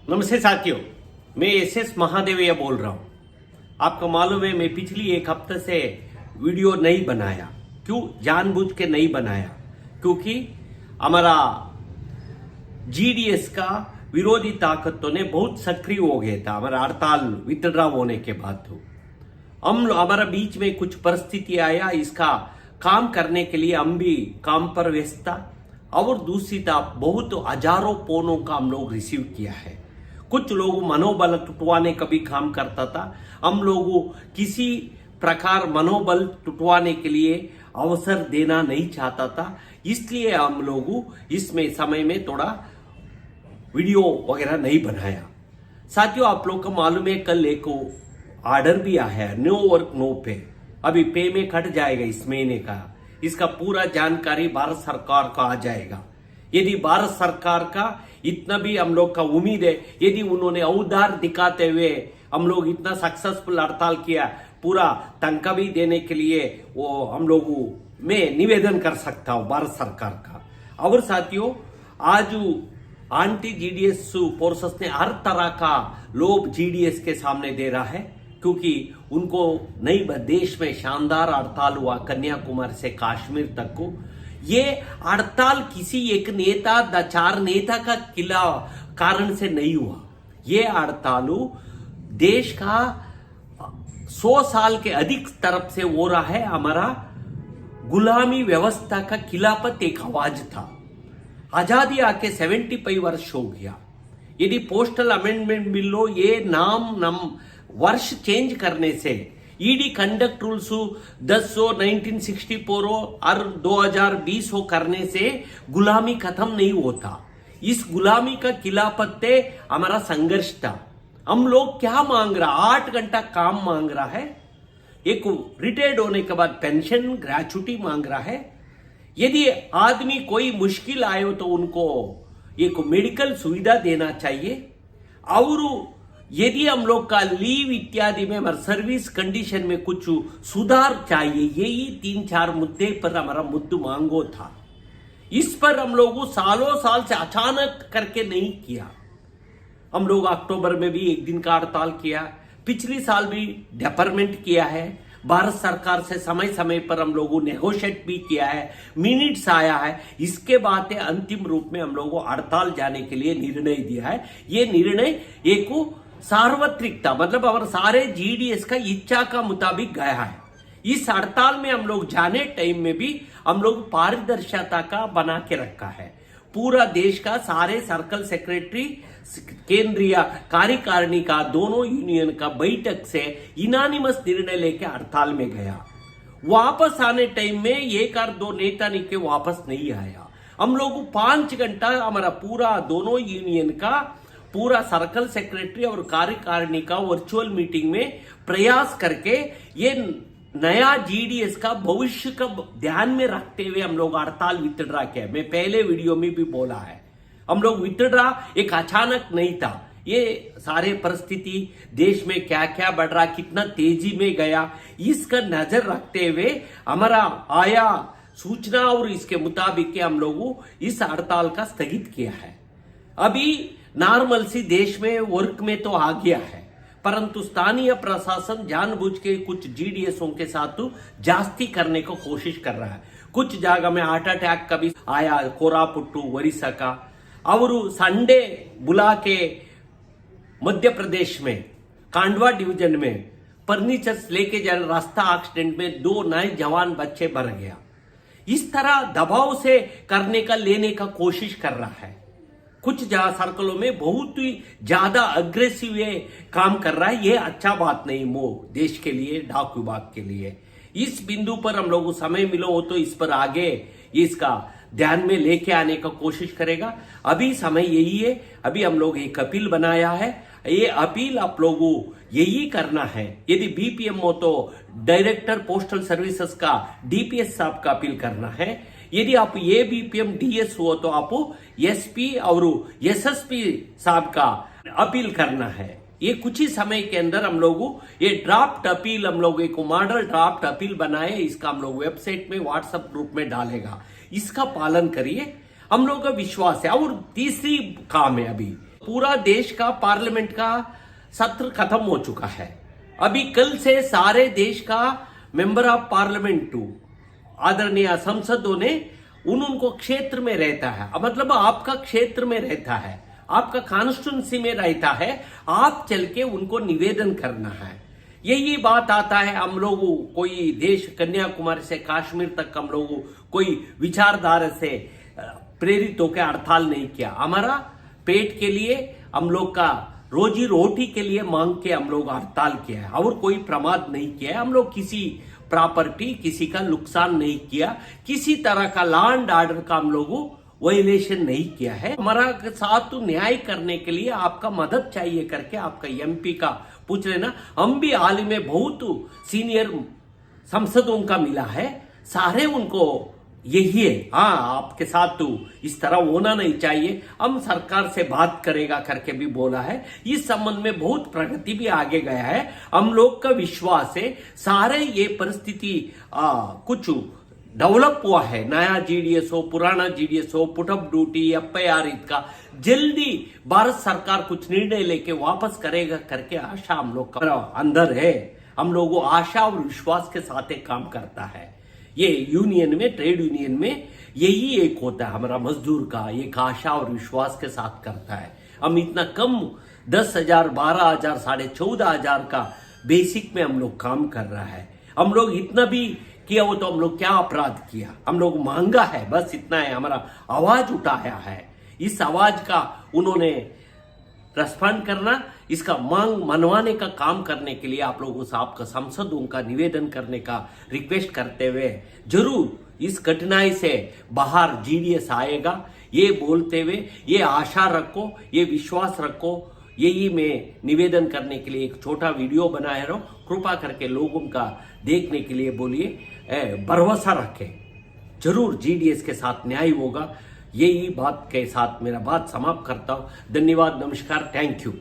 नमस्ते साथियों, मैं एस महादेवैया बोल रहा हूं। आपको मालूम है मैं पिछली एक हफ्ते से वीडियो नहीं बनाया। क्यों जानबूझ के नहीं बनाया? क्योंकि हमारा जीडीएस का विरोधी ताकतों ने बहुत सक्रिय हो गया था हमारा हड़ताल विथड्रॉ होने के बाद। तो हमारा बीच में कुछ परिस्थिति आया, इसका काम करने के लिए हम भी काम पर व्यस्त था। और दूसरी तरफ बहुत हजारों फोनों का हम लोग रिसीव किया है। कुछ लोग मनोबल टुटवाने का भी काम करता था। हम लोगों किसी प्रकार मनोबल टुटवाने के लिए अवसर देना नहीं चाहता था, इसलिए हम लोगों इसमें समय में थोड़ा वीडियो वगैरह नहीं बनाया। साथियों, आप लोग को मालूम है कल एक ऑर्डर भी आया है, नो वर्क नो पे। अभी पे में कट जाएगा इस महीने का। इसका पूरा जानकारी भारत सरकार का आ जाएगा। यदि भारत सरकार का इतना भी हम लोग का उम्मीद है, यदि उन्होंने औदार दिखाते हुए हम लोग इतना सक्सेसफुल हड़ताल किया, पूरा तनख्वाह भी देने के लिए वो हम लोगों में निवेदन कर सकता हूं भारत सरकार का। और साथियों, आज एंटी जीडीएस फोर्सेस ने हर तरह का लोभ जीडीएस के सामने दे रहा है, क्योंकि उनको नई देश में शानदार हड़ताल हुआ कन्याकुमारी से कश्मीर तक को। ये हड़ताल किसी एक नेता चार नेता का किला कारण से नहीं हुआ। ये हड़ताल देश का 100 साल के अधिक तरफ से हो रहा है। हमारा गुलामी व्यवस्था का खिलाफत एक आवाज था। आजादी आके 75 वर्ष हो गया। यदि पोस्टल अमेंडमेंट बिल हो, ये नाम वर्ष चेंज करने से, ईडी कंडक्ट रूल्स 10/1964 हो और 2020 हो करने से गुलामी खत्म नहीं होता। इस गुलामी का खिलाफत हमारा संघर्ष था। हम लोग क्या मांग रहा? 8 घंटा काम मांग रहा है, एक रिटायर्ड होने के बाद पेंशन ग्रेच्युटी मांग रहा है। यदि आदमी कोई मुश्किल आए हो तो उनको एक मेडिकल सुविधा देना चाहिए। और यदि हम लोग का लीव इत्यादि में हमारे सर्विस कंडीशन में कुछ सुधार चाहिए, यही 3-4 मुद्दे पर हमारा मुद्दा मांगो था। इस पर हम लोगों सालों साल से अचानक करके नहीं किया। हम लोग अक्टूबर में भी एक दिन का हड़ताल किया, पिछली साल भी डेफरमेंट किया है। भारत सरकार से समय समय पर हम लोगों नेगोशिएट भी किया है, मिनट्स आया है। इसके बाद अंतिम रूप में हम लोगों हड़ताल जाने के लिए निर्णय दिया है। ये निर्णय एक सार्वत्रिक था, मतलब हमारे सारे जीडीएस का इच्छा का मुताबिक गया है। इस हड़ताल में हम लोग जाने टाइम में भी हम लोग पारदर्शिता का बना के रखा है। पूरा देश का सारे सर्कल सेक्रेटरी, केंद्रीय कार्यकारिणी का दोनों यूनियन का बैठक से इनानिमस निर्णय लेके हड़ताल में गया। वापस आने टाइम में एक और 2 नेता निके वापस नहीं आया। हम लोग 5 घंटा हमारा पूरा दोनों यूनियन का पूरा सर्कल सेक्रेटरी और कार्यकारिणी का वर्चुअल मीटिंग में प्रयास करके ये नया जीडीएस का भविष्य का ध्यान में रखते हुए हम लोग हड़ताल विथड्रॉ किया। मैं पहले वीडियो में भी बोला है, हम लोग विथड्रॉ एक अचानक नहीं था। ये सारे परिस्थिति देश में क्या क्या बढ़ रहा, कितना तेजी में गया, इसका नजर रखते हुए हमारा आया सूचना और इसके मुताबिक हम लोगों इस हड़ताल का स्थगित किया है। अभी नॉर्मल सी देश में वर्क में तो आ गया है, परंतु स्थानीय प्रशासन जानबूझ के कुछ जीडीएसओं के साथ जास्ती करने को कोशिश कर रहा है। कुछ जगह में हार्ट अटैक का भी आया, कोरापुट्टू ओरिसा का। और संडे बुला के मध्य प्रदेश में कांडवा डिवीजन में फर्नीचर्स लेके जाने रास्ता एक्सीडेंट में 2 नए जवान बच्चे मर गया। इस तरह दबाव से करने का लेने का कोशिश कर रहा है। कुछ सर्कलों में बहुत ही ज्यादा अग्रेसिव ये काम कर रहा है। ये अच्छा बात नहीं देश के लिए, डाक विभाग के लिए। इस बिंदु पर हम लोगों को समय मिलो हो तो इस पर आगे इसका ध्यान में लेके आने का कोशिश करेगा। अभी समय यही है। अभी हम लोग एक अपील बनाया है। ये अपील आप लोगों यही करना है। यदि बीपीएम हो तो डायरेक्टर पोस्टल सर्विसेज का डीपीएस साहब का अपील करना है। यदि आप ये बीपीएम डीएस हो तो आप एसपी और एसएसपी साहब का अपील करना है। ये कुछ ही समय के अंदर हम लोगों ये ड्राफ्ट अपील, हम लोग एक मॉडल ड्राफ्ट अपील बनाए, इसका हम लोग वेबसाइट में व्हाट्सएप ग्रुप में डालेगा। इसका पालन करिए, हम लोगों का विश्वास है। और तीसरी काम है, अभी पूरा देश का पार्लियामेंट का सत्र खत्म हो चुका है। अभी कल से सारे देश का मेंबर ऑफ पार्लियामेंट आदरणीय संसदों ने उनको क्षेत्र में रहता है, मतलब आपका क्षेत्र में रहता है, आपका कॉन्स्टिट्यूंसी में रहता है, आप चल के उनको निवेदन करना है। यही बात आता है। हम लोग कोई देश कन्याकुमारी से कश्मीर तक हम लोग कोई विचारधारा से प्रेरित होकर हड़ताल नहीं किया। हमारा पेट के लिए, हम लोग का रोजी रोटी के लिए मांग के हम लोग हड़ताल किया है और कोई प्रमाद नहीं किया है। हम लोग किसी प्रॉपर्टी, किसी का नुकसान नहीं किया, किसी तरह का लॉ एंड ऑर्डर का हम लोग वायलेशन नहीं किया है। हमारा साथ तो न्याय करने के लिए आपका मदद चाहिए करके आपका एमपी का पूछ लेना। हम भी हाल ही में बहुत सीनियर सांसदों का मिला है, सारे उनको यही है, हाँ आपके साथ तो इस तरह होना नहीं चाहिए, हम सरकार से बात करेगा करके भी बोला है। इस संबंध में बहुत प्रगति भी आगे गया है। हम लोग का विश्वास है सारे ये परिस्थिति कुछ डेवलप हुआ है। नया जीडीएस हो, पुराना जीडीएस हो, पुटअप ड्यूटी, एफआईआर, इसका जल्दी भारत सरकार कुछ निर्णय लेके वापस करेगा करके आशा हम लोग का अंदर है। हम लोग आशा और विश्वास के साथ एक काम करता है। ये यूनियन में, ट्रेड यूनियन में यही एक होता है हमारा मजदूर का, एक आशा और विश्वास के साथ करता है। हम इतना कम 10,000, 12,000, 14,500 का बेसिक में हम लोग काम कर रहा है। हम लोग इतना भी किया हो तो हम लोग क्या अपराध किया, हम लोग मांगा है, बस इतना है, हमारा आवाज उठाया है। इस आवाज का उन्होंने रेस्पॉन्ड करना, इसका मांग मनवाने का काम करने के लिए आप लोगों से आपका सांसदों का निवेदन करने का रिक्वेस्ट करते हुए जरूर इस कठिनाई से बाहर जीडीएस आएगा, ये बोलते हुए ये आशा रखो, ये विश्वास रखो। यही मैं निवेदन करने के लिए एक छोटा वीडियो बनाया रहा हूं। कृपा करके लोगों का देखने के लिए बोलिए, भरोसा रखें, जरूर जीडीएस के साथ न्याय होगा। यही बात के साथ मेरा बात समाप्त करता हूं। धन्यवाद, नमस्कार, थैंक यू।